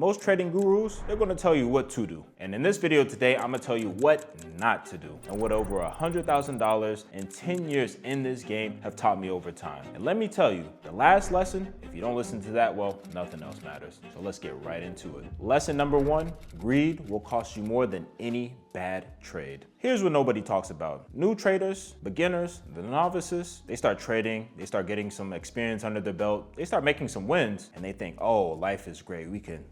Most trading gurus, they're gonna tell you what to do. And in this video today, I'm gonna tell you what not to do and what over $100,000 and 10 years in this game have taught me over time. And let me tell you, the last lesson, if you don't listen to that, well, nothing else matters. So let's get right into it. Lesson number one, greed will cost you more than any bad trade. Here's what nobody talks about. New traders, beginners, the novices, they start trading, they start getting some experience under their belt, they start making some wins, and they think, oh, life is great, we can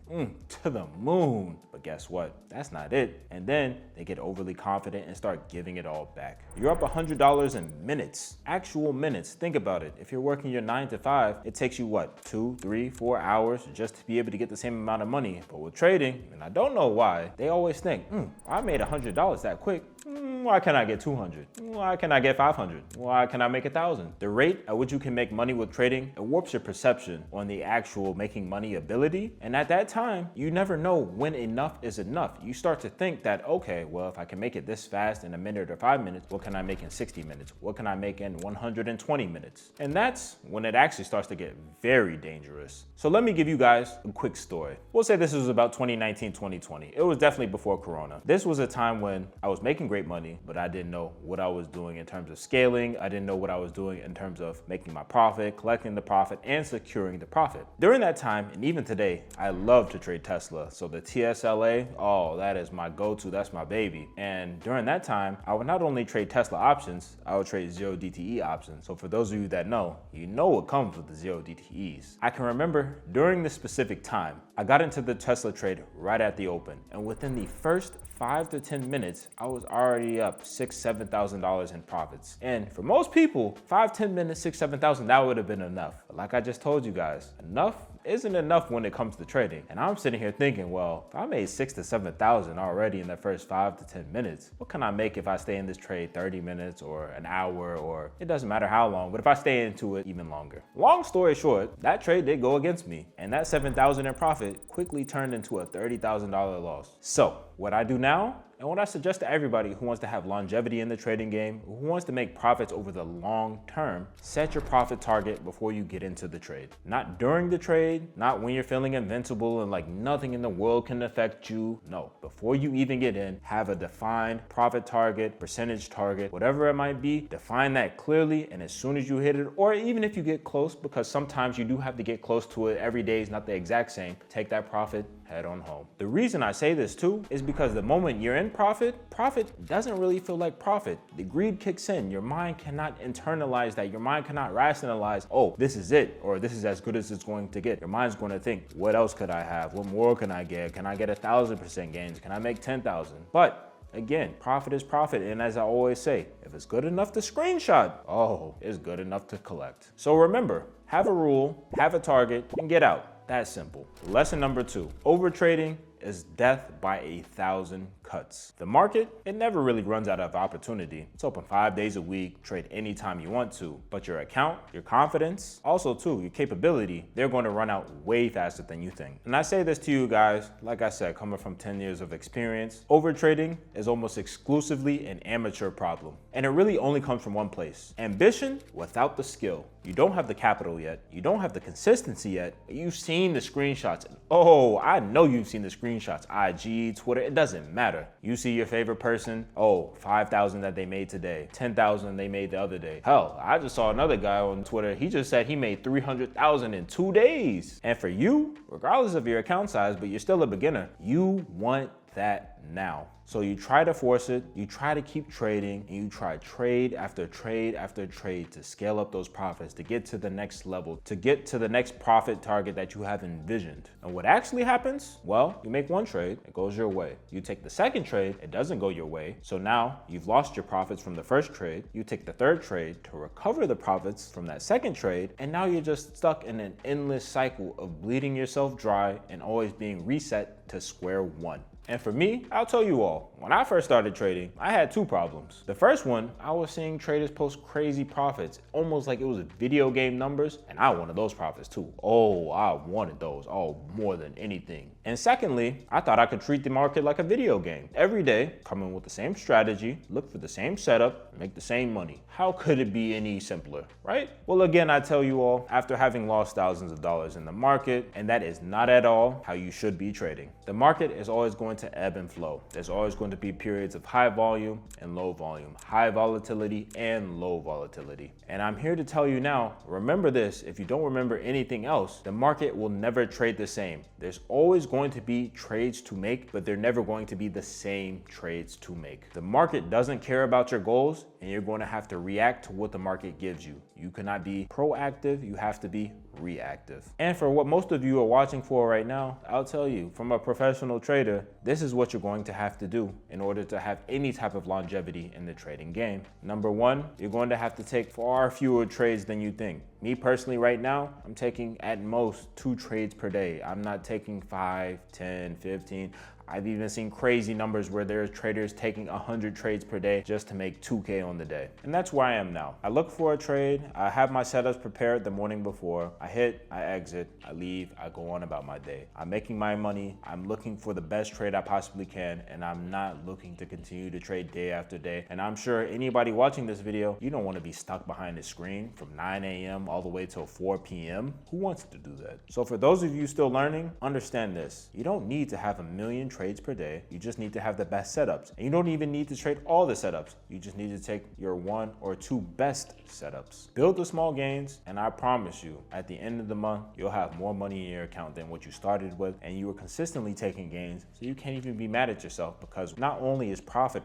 to the moon. But guess what? That's not it. And then they get overly confident and start giving it all back. You're up $100 in minutes, actual minutes. Think about it. If you're working your 9 to 5, it takes you what, 2, 3, 4 hours just to be able to get the same amount of money. But with trading, and I don't know why, they always think, I made $100 that quick. Why can't I get 200? Why can't I get 500? Why can't I make 1,000? The rate at which you can make money with trading, it warps your perception on the actual making money ability. And at that time, you never know when enough is enough. You start to think that, okay, well, if I can make it this fast in a minute or 5 minutes, what can I make in 60 minutes? What can I make in 120 minutes? And that's when it actually starts to get very dangerous. So let me give you guys a quick story. We'll say this was about 2019, 2020. It was definitely before Corona. This was a time when I was making great money, but I didn't know what I was doing in terms of scaling. I didn't know what I was doing in terms of making my profit, collecting the profit, and securing the profit. During that time, and even today, I love to trade Tesla. So the TSLA, oh, that is my go-to, that's my baby. And during that time, I would not only trade Tesla options, I would trade 0DTE options. So for those of you that know, you know what comes with the 0DTEs. I can remember during this specific time, I got into the Tesla trade right at the open. And within the first 5 to 10 minutes, I was already up $6,000, $7,000 in profits. And for most people, 5, 10 minutes, 6, 7,000, that would have been enough. But like I just told you guys, enough isn't enough when it comes to trading. And I'm sitting here thinking, well, if I made 6 to 7,000 already in the first 5 to 10 minutes, what can I make if I stay in this trade 30 minutes or an hour, or it doesn't matter how long, but if I stay into it even longer. Long story short, that trade did go against me, and that 7,000 in profit quickly turned into a $30,000 loss. So what I do now, and what I suggest to everybody who wants to have longevity in the trading game, who wants to make profits over the long term, set your profit target before you get into the trade. Not during the trade, not when you're feeling invincible and like nothing in the world can affect you. No, before you even get in, have a defined profit target, percentage target, whatever it might be, define that clearly, and as soon as you hit it, or even if you get close, because sometimes you do have to get close to it, every day is not the exact same, take that profit, head on home. The reason I say this too is because the moment you're in profit doesn't really feel like profit. The greed kicks in. Your mind cannot internalize that. Your mind cannot rationalize, oh, this is it, or this is as good as it's going to get. Your mind's going to think, what else could I have? What more can I get? Can I get 1,000% gains? Can I make 10,000? But again, profit is profit. And as I always say, if it's good enough to screenshot, oh, it's good enough to collect. So remember, have a rule, have a target, and get out. That's simple. Lesson number 2, overtrading is death by 1,000 cuts. The market, it never really runs out of opportunity. It's open 5 days a week, trade anytime you want to, but your account, your confidence, also too, your capability, they're going to run out way faster than you think. And I say this to you guys, like I said, coming from 10 years of experience, overtrading is almost exclusively an amateur problem. And it really only comes from one place: ambition without the skill. You don't have the capital yet. You don't have the consistency yet. You've seen the screenshots. Oh, I know you've seen the screenshots. IG, Twitter, it doesn't matter. You see your favorite person, oh, 5,000 that they made today, 10,000 they made the other day. Hell, I just saw another guy on Twitter. He just said he made 300,000 in 2 days. And for you, regardless of your account size, but you're still a beginner, you want that now. So you try to force it, you try to keep trading, and you try trade after trade after trade to scale up those profits, to get to the next level, to get to the next profit target that you have envisioned. And what actually happens? Well, you make one trade, it goes your way. You take the second trade, it doesn't go your way. So now you've lost your profits from the first trade. You take the third trade to recover the profits from that second trade, and now you're just stuck in an endless cycle of bleeding yourself dry and always being reset to square one. And for me, I'll tell you all, when I first started trading, I had two problems. The first one, I was seeing traders post crazy profits, almost like it was video game numbers, and I wanted those profits too. Oh, I wanted those, more than anything. And secondly, I thought I could treat the market like a video game. Every day, come in with the same strategy, look for the same setup, make the same money. How could it be any simpler, right? Well, again, I tell you all, after having lost thousands of dollars in the market, and that is not at all how you should be trading. The market is always going to ebb and flow. There's always going to be periods of high volume and low volume, high volatility and low volatility. And I'm here to tell you now, remember this, if you don't remember anything else, the market will never trade the same. There's always going to be trades to make, but they're never going to be the same trades to make. The market doesn't care about your goals, and you're going to have to react to what the market gives you. You cannot be proactive, you have to be reactive. And for what most of you are watching for right now, I'll tell you, from a professional trader, this is what you're going to have to do in order to have any type of longevity in the trading game. Number one, you're going to have to take far fewer trades than you think. Me personally right now, I'm taking at most 2 trades per day. I'm not taking 5, 10, 15. I've even seen crazy numbers where there's traders taking 100 trades per day just to make 2K on the day. And that's where I am now. I look for a trade, I have my setups prepared the morning before, I hit, I exit, I leave, I go on about my day. I'm making my money, I'm looking for the best trade I possibly can, and I'm not looking to continue to trade day after day. And I'm sure anybody watching this video, you don't want to be stuck behind the screen from 9 a.m. all the way till 4 p.m. Who wants to do that? So for those of you still learning, understand this. You don't need to have a million trades per day. You just need to have the best setups. And you don't even need to trade all the setups. You just need to take your 1 or 2 best setups. Build the small gains, and I promise you, at the end of the month, you'll have more money in your account than what you started with, and you were consistently taking gains, so you can't even be mad at yourself, because not only is profit,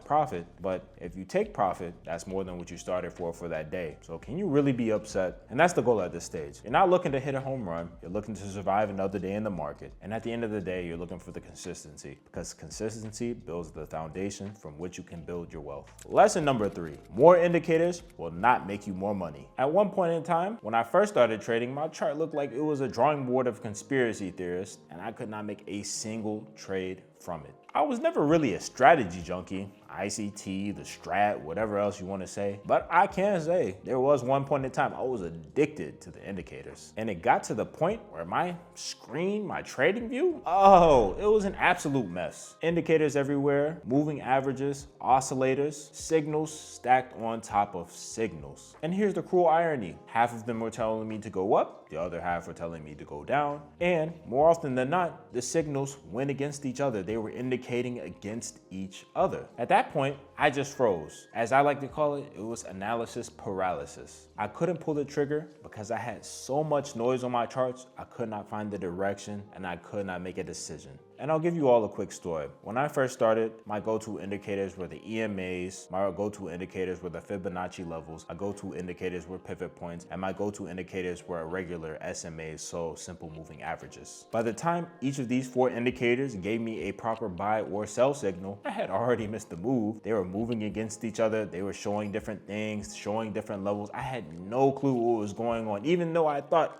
but if you take profit, that's more than what you started for that day. So can you really be upset? And that's the goal at this stage. You're not looking to hit a home run. You're looking to survive another day in the market. And at the end of the day, you're looking for the consistency, because consistency builds the foundation from which you can build your wealth. Lesson number 3, more indicators will not make you more money. At one point in time, when I first started trading, my chart looked like it was a drawing board of conspiracy theorists, and I could not make a single trade from it. I was never really a strategy junkie, ICT, the strat, whatever else you want to say. But I can say there was one point in time I was addicted to the indicators. And it got to the point where my screen, my trading view, it was an absolute mess. Indicators everywhere, moving averages, oscillators, signals stacked on top of signals. And here's the cruel irony. Half of them were telling me to go up, the other half were telling me to go down. And more often than not, the signals went against each other. They were indicating against each other. At that point, I just froze. As I like to call it, it was analysis paralysis. I couldn't pull the trigger because I had so much noise on my charts, I could not find the direction and I could not make a decision. And I'll give you all a quick story. When I first started, my go-to indicators were the EMAs, my go-to indicators were the Fibonacci levels, my go-to indicators were pivot points, and my go-to indicators were irregular SMAs, so simple moving averages. By the time each of these 4 indicators gave me a proper buy or sell signal, I had already missed the move. They were moving against each other, they were showing different things, showing different levels. I had no clue what was going on, even though I thought,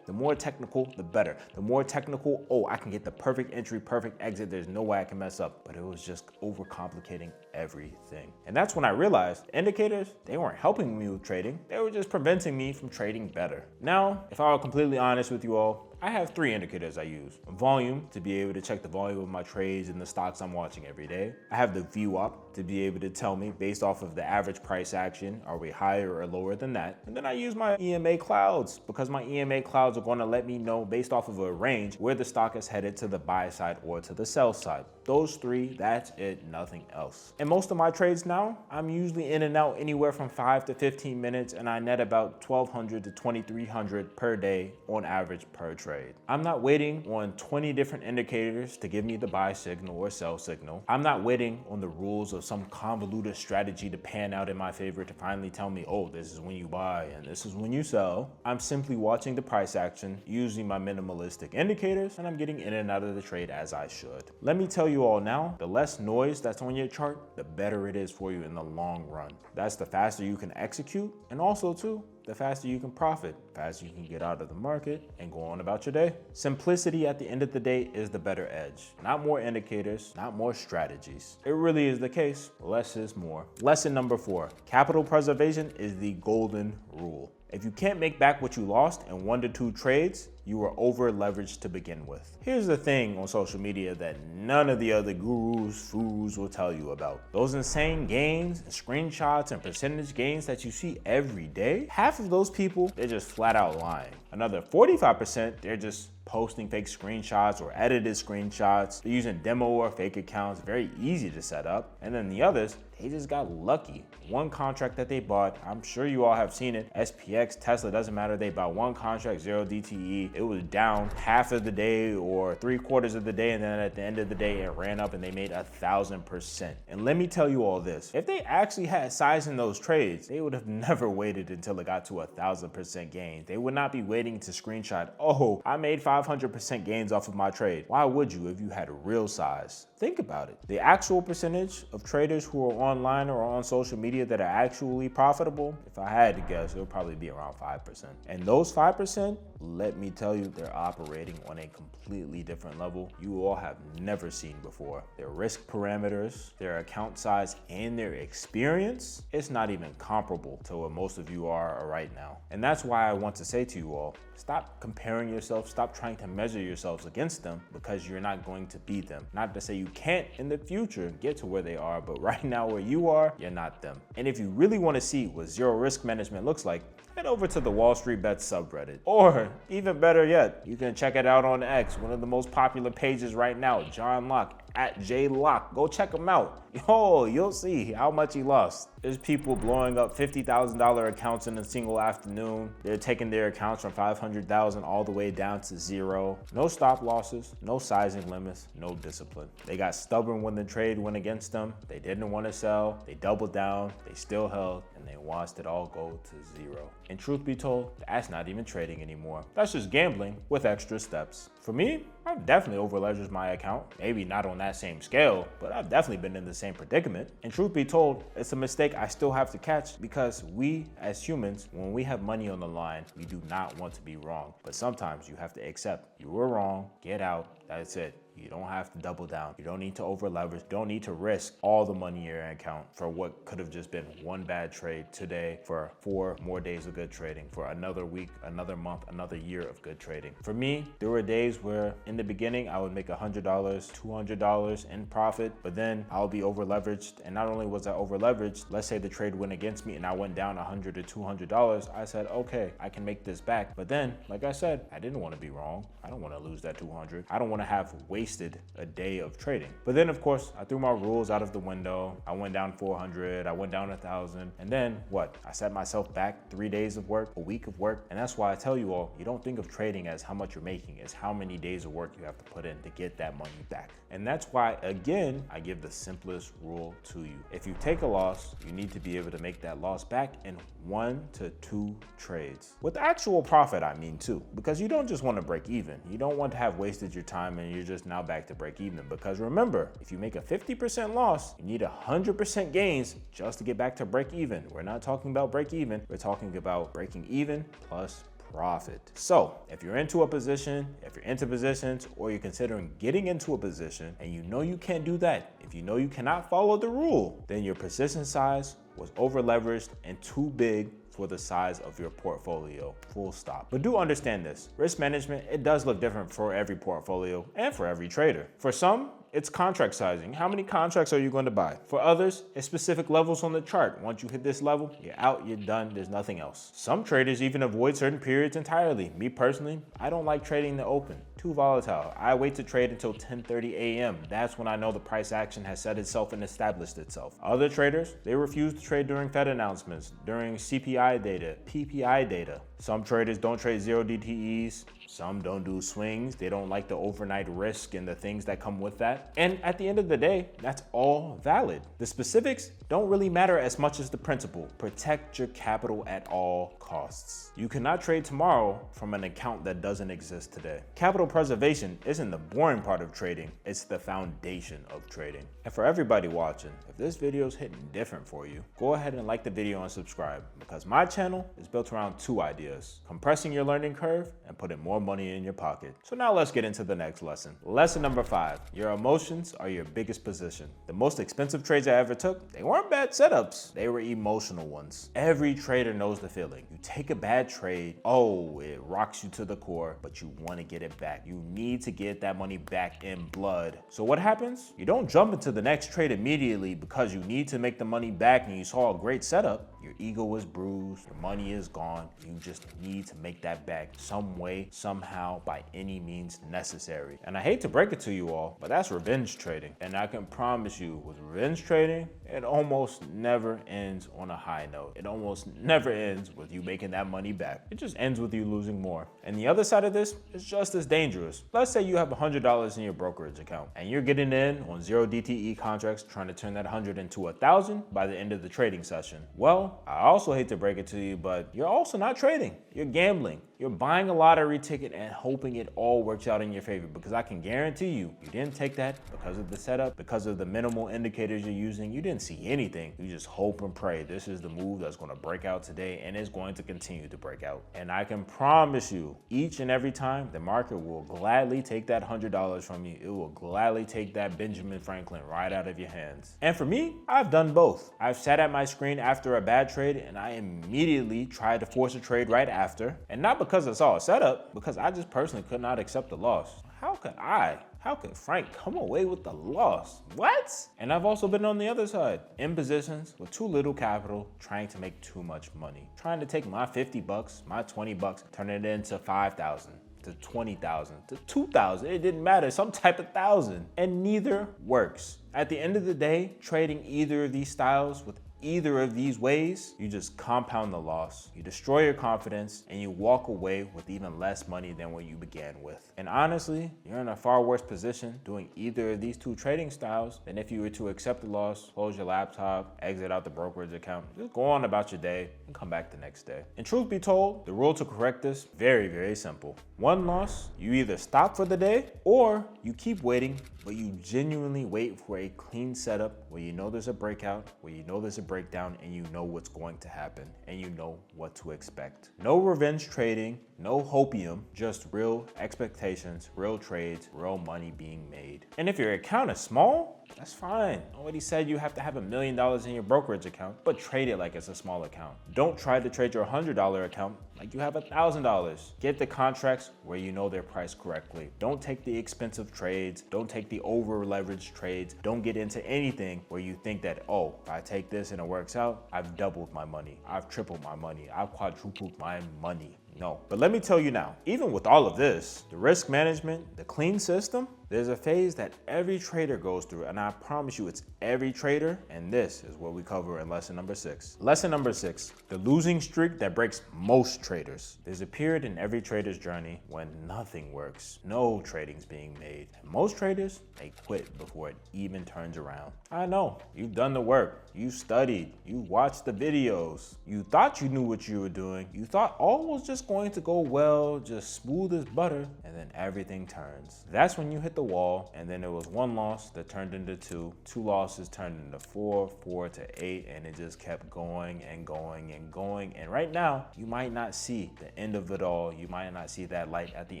the more technical, the better. The more technical, I can get the perfect entry, perfect exit, there's no way I can mess up. But it was just overcomplicating everything. And that's when I realized indicators, they weren't helping me with trading, they were just preventing me from trading better. Now, if I were completely honest with you all, I have 3 indicators I use. Volume, to be able to check the volume of my trades and the stocks I'm watching every day. I have the VWAP, to be able to tell me based off of the average price action, are we higher or lower than that? And then I use my EMA clouds, because my EMA clouds are going to let me know based off of a range where the stock is headed to the buy side or to the sell side. Those 3, that's it, nothing else. And most of my trades now, I'm usually in and out anywhere from 5 to 15 minutes, and I net about 1,200 to 2,300 per day on average per trade. I'm not waiting on 20 different indicators to give me the buy signal or sell signal. I'm not waiting on the rules of some convoluted strategy to pan out in my favor to finally tell me, this is when you buy and this is when you sell. I'm simply watching the price action, using my minimalistic indicators, and I'm getting in and out of the trade as I should. Let me tell you all now, the less noise that's on your chart, the better it is for you in the long run. That's the faster you can execute, and also too, the faster you can profit, the faster you can get out of the market and go on about your day. Simplicity at the end of the day is the better edge. Not more indicators, not more strategies. It really is the case. Less is more. Lesson number 4, capital preservation is the golden rule. If you can't make back what you lost in 1 to 2 trades, you were over leveraged to begin with. Here's the thing on social media that none of the other gurus, fools will tell you about. Those insane gains and screenshots and percentage gains that you see every day, half of those people, they're just flat out lying. Another 45%, they're just posting fake screenshots or edited screenshots. They're using demo or fake accounts, very easy to set up. And then the others, they just got lucky. One contract that they bought, I'm sure you all have seen it, SPX, Tesla, doesn't matter, they bought one contract, 0 DTE. It was down half of the day or 3/4 of the day, and then at the end of the day, it ran up and they made 1,000%. And let me tell you all this, if they actually had size in those trades, they would have never waited until it got to 1,000% gains. They would not be waiting to screenshot, oh, I made 500% gains off of my trade. Why would you if you had real size? Think about it. The actual percentage of traders who are online or on social media that are actually profitable, if I had to guess, it would probably be around 5%. And those 5%, let me tell you, they're operating on a completely different level you all have never seen before. Their risk parameters, their account size, and their experience, it's not even comparable to what most of you are right now. And that's why I want to say to you all, stop comparing yourself, stop trying to measure yourselves against them because you're not going to beat them. Not to say you can't in the future get to where they are, but right now where you are, you're not them. And if you really want to see what zero risk management looks like, head over to the Wall Street Bets subreddit. Or even better yet, you can check it out on X, one of the most popular pages right now, John Locke, at JLocke. Go check him out. Yo, you'll see how much he lost. There's people blowing up $50,000 accounts in a single afternoon. They're taking their accounts from 500,000 all the way down to 0. No stop losses, no sizing limits, no discipline. They got stubborn when the trade went against them. They didn't want to sell. They doubled down. They still held, and they watched it all go to 0. And truth be told, that's not even trading anymore. That's just gambling with extra steps. For me, I've definitely over-leveraged my account. Maybe not on that same scale, but I've definitely been in the same predicament. And truth be told, it's a mistake I still have to catch because we as humans, when we have money on the line, we do not want to be wrong. But sometimes you have to accept you were wrong, get out, that's it. You don't have to double down. You don't need to over leverage. Don't need to risk all the money in your account for what could have just been one bad trade today, for 4 more days of good trading, for another week, another month, another year of good trading. For me, there were days where in the beginning, I would make $100, $200 in profit, but then I'll be over leveraged. And not only was I over leveraged, let's say the trade went against me and I went down $100 to $200. I said, okay, I can make this back. But then, like I said, I didn't want to be wrong. I don't want to lose that 200. I don't want to have wasted a day of trading. But then of course, I threw my rules out of the window. I went down 400, I went down 1,000. And then what? I set myself back 3 days of work, a week of work. And that's why I tell you all, you don't think of trading as how much you're making, it's how many days of work you have to put in to get that money back. And that's why, again, I give the simplest rule to you. If you take a loss, you need to be able to make that loss back in 1 to 2 trades. With actual profit, I mean too, because you don't just want to break even. You don't want to have wasted your time and you're just now back to break even. Because remember, if you make a 50% loss, you need 100% gains just to get back to break even. We're not talking about break even, we're talking about breaking even plus profit. So if you're into a position, if you're into positions, or you're considering getting into a position and you know you can't do that, if you know you cannot follow the rule, then your position size was over leveraged and too big for the size of your portfolio, full stop. But do understand this, risk management, it does look different for every portfolio and for every trader. For some, it's contract sizing. How many contracts are you going to buy? For others, it's specific levels on the chart. Once you hit this level, you're out, you're done, there's nothing else. Some traders even avoid certain periods entirely. Me personally, I don't like trading the open. Too volatile. I wait to trade until 10:30 a.m. That's when I know the price action has set itself and established itself. Other traders, they refuse to trade during Fed announcements, during CPI data, PPI data. Some traders don't trade 0 DTEs. Some don't do swings. They don't like the overnight risk and the things that come with that. And at the end of the day, that's all valid. The specifics don't really matter as much as the principle. Protect your capital at all costs. You cannot trade tomorrow from an account that doesn't exist today. Capital preservation isn't the boring part of trading, it's the foundation of trading. And for everybody watching, if this video is hitting different for you, go ahead and like the video and subscribe, because my channel is built around two ideas: compressing your learning curve and putting more money in your pocket. So now let's get into the next lesson. Lesson number 5, your emotions are your biggest position. The most expensive trades I ever took, they weren't bad setups, they were emotional ones. Every trader knows the feeling. You take a bad trade, oh, it rocks you to the core, but you want to get it back. You need to get that money back in blood. So what happens? You don't jump into the next trade immediately because you need to make the money back and you saw a great setup. Your ego is bruised, your money is gone. You just need to make that back some way, somehow, by any means necessary. And I hate to break it to you all, but that's revenge trading. And I can promise you, with revenge trading, it almost never ends on a high note. It almost never ends with you making that money back. It just ends with you losing more. And the other side of this is just as dangerous. Let's say you have $100 in your brokerage account and you're getting in on 0 DTE contracts, trying to turn that 100 into 1,000 by the end of the trading session. Well, I also hate to break it to you, but you're also not trading. You're gambling. You're buying a lottery ticket and hoping it all works out in your favor, because I can guarantee you didn't take that because of the setup, because of the minimal indicators you're using. You didn't see anything. You just hope and pray this is the move that's going to break out today, and it's going to continue to break out. And I can promise you, each and every time, the market will gladly take that $100 from you. It will gladly take that Benjamin Franklin right out of your hands. And for me, I've done both. I've sat at my screen after a bad trade and I immediately tried to force a trade right after. And not because I saw a setup, because I just personally could not accept the loss. How could Frank come away with the loss? What? And I've also been on the other side, in positions with too little capital, trying to make too much money. Trying to take my 50 bucks, my 20 bucks, turn it into 5,000. To 20,000, to 2,000, it didn't matter, some type of 1,000. And neither works. At the end of the day, trading either of these styles with either of these ways, you just compound the loss, you destroy your confidence, and you walk away with even less money than what you began with. And honestly, you're in a far worse position doing either of these two trading styles than if you were to accept the loss, close your laptop, exit out the brokerage account, just go on about your day and come back the next day. And truth be told, the rule to correct this, very, very simple. One loss, you either stop for the day or you keep waiting, but you genuinely wait for a clean setup where you know there's a breakout, where you know there's a breakdown, and you know what's going to happen and you know what to expect. No revenge trading, no hopium, just real expectations, real trades, real money being made. And if your account is small, that's fine. Nobody said you have to have $1 million in your brokerage account, but trade it like it's a small account. Don't try to trade your $100 account like you have $1,000. Get the contracts where you know they're priced correctly. Don't take the expensive trades. Don't take the over leveraged trades. Don't get into anything where you think that, oh, if I take this and it works out, I've doubled my money. I've tripled my money. I've quadrupled my money. No. But let me tell you now, even with all of this, the risk management, the clean system, there's a phase that every trader goes through, and I promise you it's every trader, and this is what we cover in lesson number 6. Lesson number 6, the losing streak that breaks most traders. There's a period in every trader's journey when nothing works, no trading's being made. And most traders, they quit before it even turns around. I know, you've done the work, you studied, you watched the videos, you thought you knew what you were doing, you thought all was just going to go well, just smooth as butter, and then everything turns. That's when you hit the wall, and then it was one loss that turned into two losses turned into four to 8, and it just kept going and going and going. And right now, you might not see the end of it all. You might not see that light at the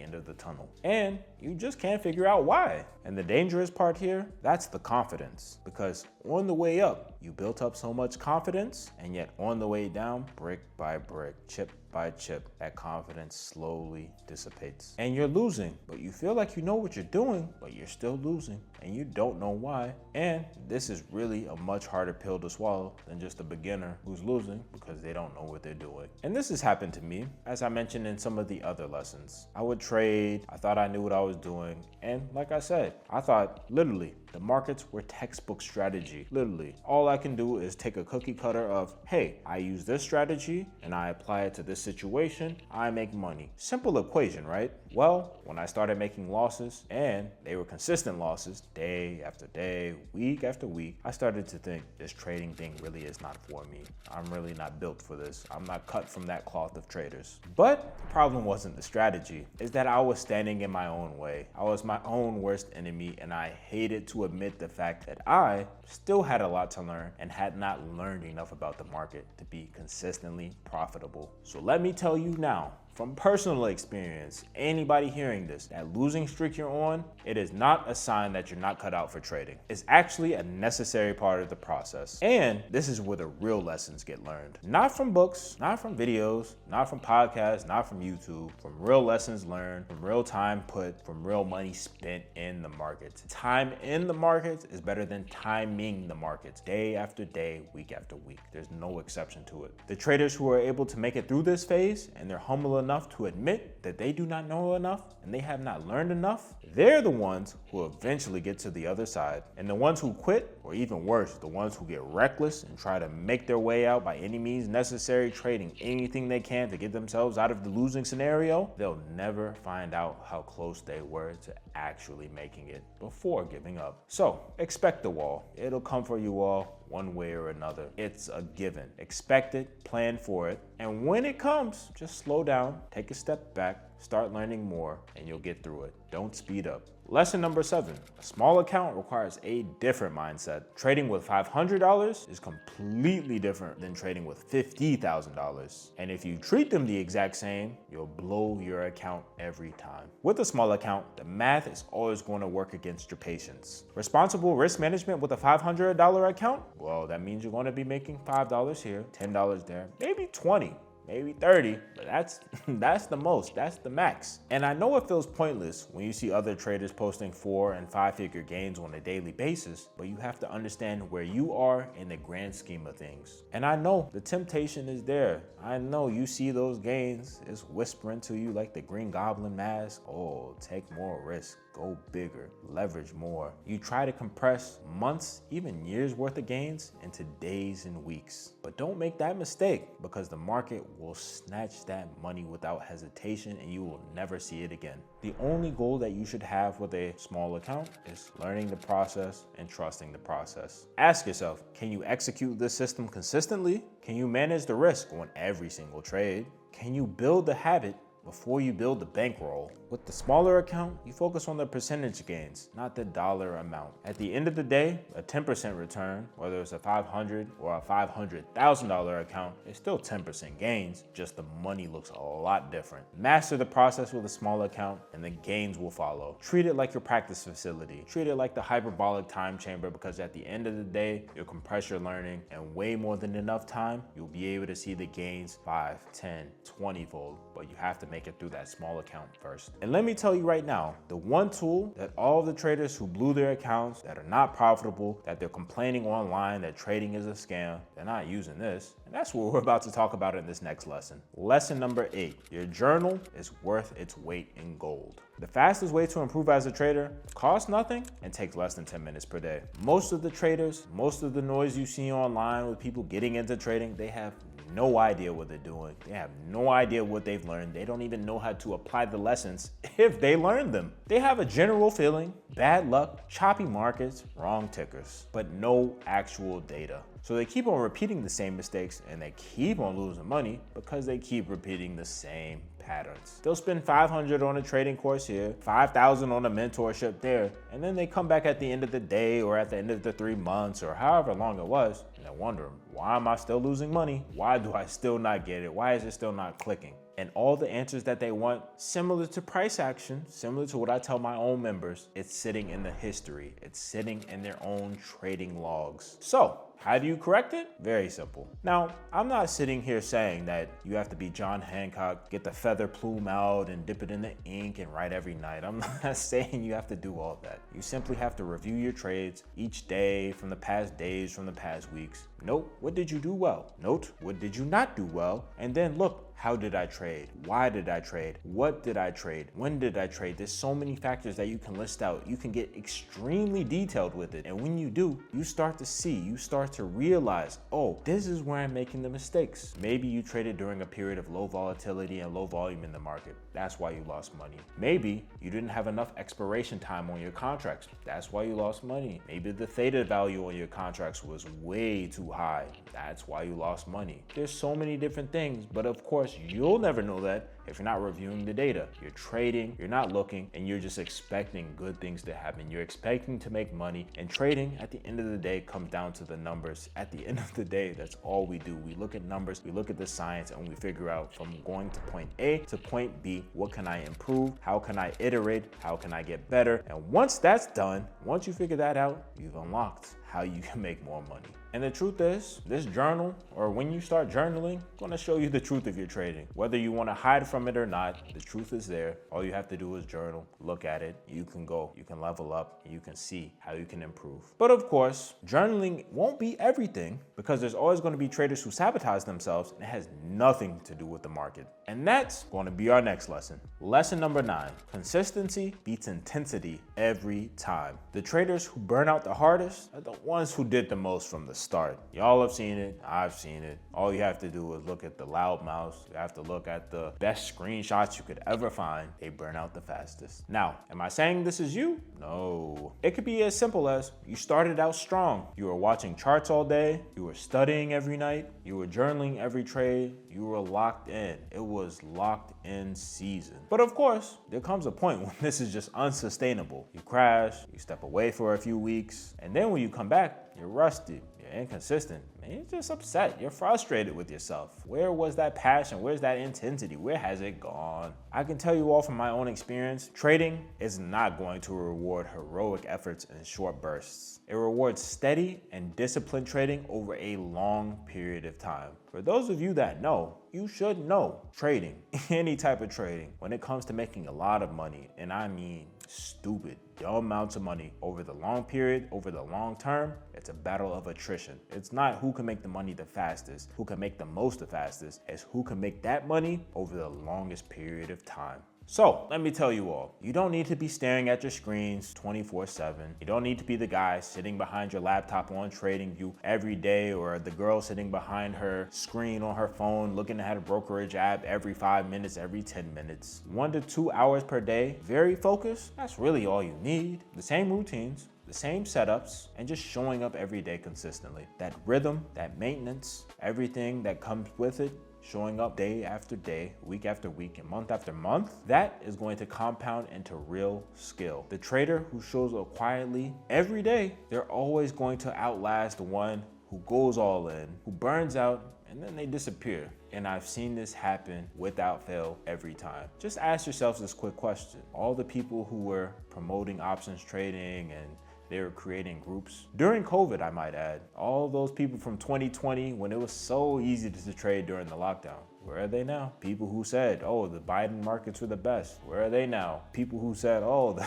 end of the tunnel. And you just can't figure out why. And the dangerous part here, that's the confidence. Because on the way up, you built up so much confidence, and yet on the way down, brick by brick, chip by chip, that confidence slowly dissipates. And you're losing, but you feel like you know what you're doing, but you're still losing, and you don't know why. And this is really a much harder pill to swallow than just a beginner who's losing because they don't know what they're doing. And this has happened to me, as I mentioned in some of the other lessons. I would trade, I thought I knew what I was doing, and like I said, I thought literally the markets were textbook strategy. Literally, all I can do is take a cookie cutter of, hey, I use this strategy and I apply it to this situation, I make money. Simple equation, right? Well, when I started making losses, and they were consistent losses, day after day, week after week, I started to think this trading thing really is not for me. I'm really not built for this. I'm not cut from that cloth of traders. But the problem wasn't the strategy, it's that I was standing in my own way. I was my own worst enemy, and I hated to admit the fact that I still had a lot to learn and had not learned enough about the market to be consistently profitable. So let me tell you now, from personal experience, anybody hearing this, that losing streak you're on, it is not a sign that you're not cut out for trading. It's actually a necessary part of the process. And this is where the real lessons get learned. Not from books, not from videos, not from podcasts, not from YouTube, from real lessons learned, from real time put, from real money spent in the markets. Time in the markets is better than timing the markets, day after day, week after week. There's no exception to it. The traders who are able to make it through this phase and they're humble enough to admit that they do not know enough and they have not learned enough, they're the ones who eventually get to the other side. And the ones who quit, or even worse, the ones who get reckless and try to make their way out by any means necessary, trading anything they can to get themselves out of the losing scenario, they'll never find out how close they were to actually making it before giving up. So expect the wall. It'll come for you all one way or another. It's a given. Expect it, plan for it, and when it comes, just slow down, take a step back, start learning more, and you'll get through it. Don't speed up. Lesson number 7, a small account requires a different mindset. Trading with $500 is completely different than trading with $50,000. And if you treat them the exact same, you'll blow your account every time. With a small account, the math is always going to work against your patience. Responsible risk management with a $500 account? Well, that means you're going to be making $5 here, $10 there, maybe 20. Maybe 30, but that's the most, that's the max. And I know it feels pointless when you see other traders posting 4- and 5-figure gains on a daily basis, but you have to understand where you are in the grand scheme of things. And I know the temptation is there. I know you see those gains, it's whispering to you like the Green Goblin mask, oh, take more risk. Go bigger, leverage more. You try to compress months, even years worth of gains into days and weeks. But don't make that mistake, because the market will snatch that money without hesitation and you will never see it again. The only goal that you should have with a small account is learning the process and trusting the process. Ask yourself, can you execute this system consistently? Can you manage the risk on every single trade? Can you build the habit before you build the bankroll? With the smaller account, you focus on the percentage gains, not the dollar amount. At the end of the day, a 10% return, whether it's a $500 or a $500,000 account, is still 10% gains, just the money looks a lot different. Master the process with a small account and the gains will follow. Treat it like your practice facility. Treat it like the hyperbolic time chamber, because at the end of the day, you'll compress your learning, and way more than enough time, you'll be able to see the gains 5, 10, 20-fold, but you have to make it through that small account first. And let me tell you right now, the one tool that all of the traders who blew their accounts, that are not profitable, that they're complaining online that trading is a scam, they're not using this. And that's what we're about to talk about in this next lesson. Lesson number 8, your journal is worth its weight in gold. The fastest way to improve as a trader costs nothing and takes less than 10 minutes per day. Most of the traders, most of the noise you see online with people getting into trading, they have no idea what they're doing. They have no idea what they've learned. They don't even know how to apply the lessons if they learned them. They have a general feeling, bad luck, choppy markets, wrong tickers, but no actual data. So they keep on repeating the same mistakes and they keep on losing money because they keep repeating the same patterns. They'll spend $500 on a trading course here, $5,000 on a mentorship there, and then they come back at the end of the day or at the end of the 3 months or however long it was, and they're wondering, why am I still losing money? Why do I still not get it? Why is it still not clicking? And all the answers that they want, similar to price action, similar to what I tell my own members, it's sitting in the history. It's sitting in their own trading logs. So, how do you correct it? Very simple. Now, I'm not sitting here saying that you have to be John Hancock, get the feather plume out and dip it in the ink and write every night. I'm not saying you have to do all that. You simply have to review your trades each day, from the past days, from the past weeks. Note, what did you do well? Note, what did you not do well? And then look, How did I trade? Why did I trade? What did I trade? When did I trade? There's so many factors that you can list out. You can get extremely detailed with it. And when you do, you start to see, you start to realize, oh, this is where I'm making the mistakes. Maybe you traded during a period of low volatility and low volume in the market. That's why you lost money. Maybe you didn't have enough expiration time on your contracts. That's why you lost money. Maybe the theta value on your contracts was way too high. That's why you lost money. There's so many different things, but of course, you'll never know that if you're not reviewing the data. You're trading, you're not looking, and you're just expecting good things to happen. You're expecting to make money, and trading at the end of the day comes down to the numbers. At the end of the day, that's all we do. We look at numbers, we look at the science, and we figure out from going to point A to point B, what can I improve? How can I iterate? How can I get better? And once that's done, once you figure that out, you've unlocked how you can make more money. And the truth is, this journal, or when you start journaling, it's gonna show you the truth of your trading. Whether you wanna hide from it or not, the truth is there. All you have to do is journal, look at it, you can go, you can level up, and you can see how you can improve. But of course, journaling won't be everything, because there's always gonna be traders who sabotage themselves, and it has nothing to do with the market. And that's gonna be our next lesson. Lesson number 9, consistency beats intensity every time. The traders who burn out the hardest are the ones who did the most from the start. Y'all have seen it, I've seen it. All you have to do is look at the loudmouths. You have to look at the best screenshots you could ever find. They burn out the fastest. Now, am I saying this is you? No. It could be as simple as you started out strong. You were watching charts all day. You were studying every night. You were journaling every trade. You were locked in. It was locked in season. But of course, there comes a point when this is just unsustainable. You crash, you step away for a few weeks, and then when you come back, you're rusty, you're inconsistent, and you're just upset, you're frustrated with yourself. Where was that passion? Where's that intensity? Where has it gone? I can tell you all from my own experience, trading is not going to reward heroic efforts in short bursts. It rewards steady and disciplined trading over a long period of time. For those of you that know, you should know trading, any type of trading, when it comes to making a lot of money, and I mean stupid, dumb amounts of money over the long period, over the long term, it's a battle of attrition. It's not who can make the money the fastest, who can make the most the fastest, it's who can make that money over the longest period of time. So let me tell you all, you don't need to be staring at your screens 24/7. You don't need to be the guy sitting behind your laptop on TradingView every day, or the girl sitting behind her screen on her phone looking at a brokerage app every 5 minutes, every 10 minutes. 1 to 2 hours per day, very focused, that's really all you need. The same routines, the same setups, and just showing up every day consistently. That rhythm, that maintenance, everything that comes with it, showing up day after day, week after week, and month after month, that is going to compound into real skill. The trader who shows up quietly every day, they're always going to outlast the one who goes all in, who burns out, and then they disappear. And I've seen this happen without fail every time. Just ask yourselves this quick question. All the people who were promoting options trading and they were creating groups during COVID, I might add. All those people from 2020, when it was so easy to trade during the lockdown, where are they now? People who said, oh, the Biden markets were the best, where are they now? People who said, oh,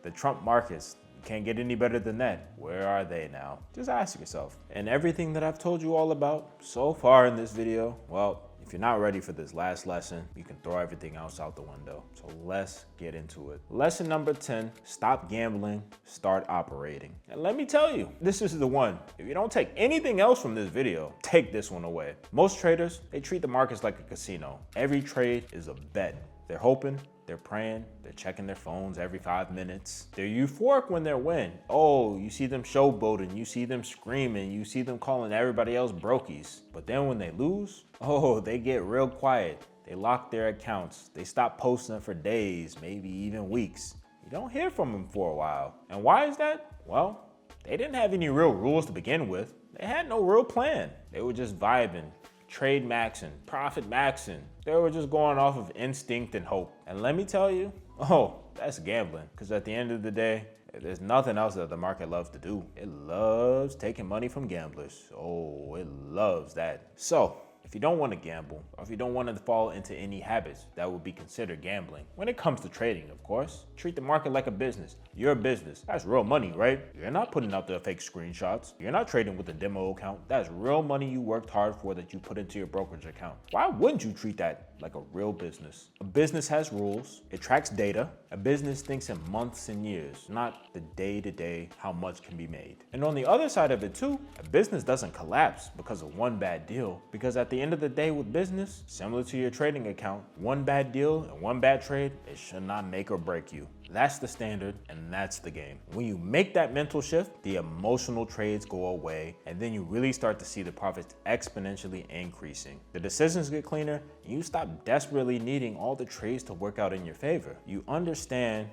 the Trump markets, can't get any better than that, where are they now? Just ask yourself. And everything that I've told you all about so far in this video, well, if you're not ready for this last lesson, you can throw everything else out the window. So let's get into it. Lesson number 10, stop gambling, start operating. And let me tell you, this is the one. If you don't take anything else from this video, take this one away. Most traders, they treat the markets like a casino. Every trade is a bet. They're hoping, they're praying, they're checking their phones every 5 minutes. They're euphoric when they win. Oh, you see them showboating, you see them screaming, you see them calling everybody else brokies. But then when they lose, oh, they get real quiet. They lock their accounts. They stop posting for days, maybe even weeks. You don't hear from them for a while. And why is that? Well, they didn't have any real rules to begin with. They had no real plan. They were just vibing, trade maxing, profit maxing. They were just going off of instinct and hope. And let me tell you, oh, that's gambling. Because at the end of the day, there's nothing else that the market loves to do. It loves taking money from gamblers. Oh, it loves that. So, if you don't want to gamble, or if you don't want to fall into any habits that would be considered gambling, when it comes to trading, of course, treat the market like a business. You're a business. That's real money, right? You're not putting out the fake screenshots. You're not trading with a demo account. That's real money you worked hard for that you put into your brokerage account. Why wouldn't you treat that like a real business. A business has rules, it tracks data. A business thinks in months and years, not the day-to-day how much can be made. And on the other side of it too, a business doesn't collapse because of one bad deal. Because at the end of the day with business, similar to your trading account, one bad deal and one bad trade, it should not make or break you. That's the standard and that's the game. When you make that mental shift, the emotional trades go away and then you really start to see the profits exponentially increasing. The decisions get cleaner and you stop desperately needing all the trades to work out in your favor. You understand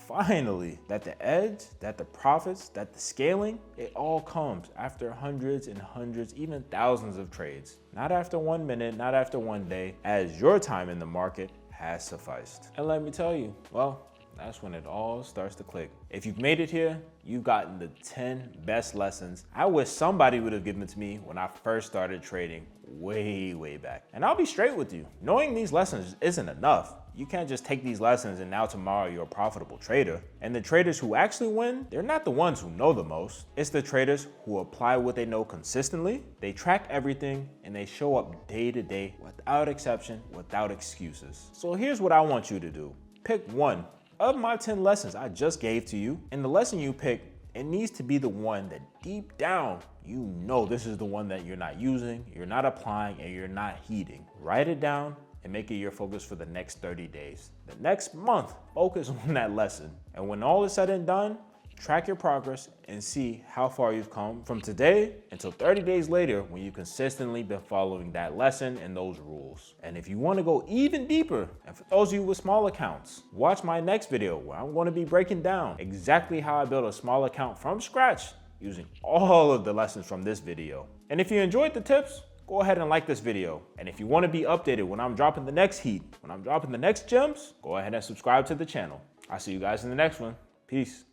finally that the edge, that the profits, that the scaling, it all comes after hundreds and hundreds, even thousands of trades. Not after 1 minute, not after 1 day, as your time in the market has sufficed. And let me tell you, well, that's when it all starts to click. If you've made it here, you've gotten the 10 best lessons I wish somebody would have given to me when I first started trading way back. And I'll be straight with you, knowing these lessons isn't enough. You can't just take these lessons and now tomorrow you're a profitable trader. And the traders who actually win, they're not the ones who know the most. It's the traders who apply what they know consistently, they track everything, and they show up day to day without exception, without excuses. So here's what I want you to do. Pick one of my 10 lessons I just gave to you, and the lesson you pick, it needs to be the one that deep down, you know this is the one that you're not using, you're not applying, and you're not heeding. Write it down and make it your focus for the next 30 days. The next month, focus on that lesson. And when all is said and done, track your progress and see how far you've come from today until 30 days later when you've consistently been following that lesson and those rules. And if you want to go even deeper, and for those of you with small accounts, watch my next video where I'm going to be breaking down exactly how I built a small account from scratch using all of the lessons from this video. And if you enjoyed the tips, go ahead and like this video. And if you want to be updated when I'm dropping the next heat, when I'm dropping the next gems, go ahead and subscribe to the channel. I'll see you guys in the next one. Peace.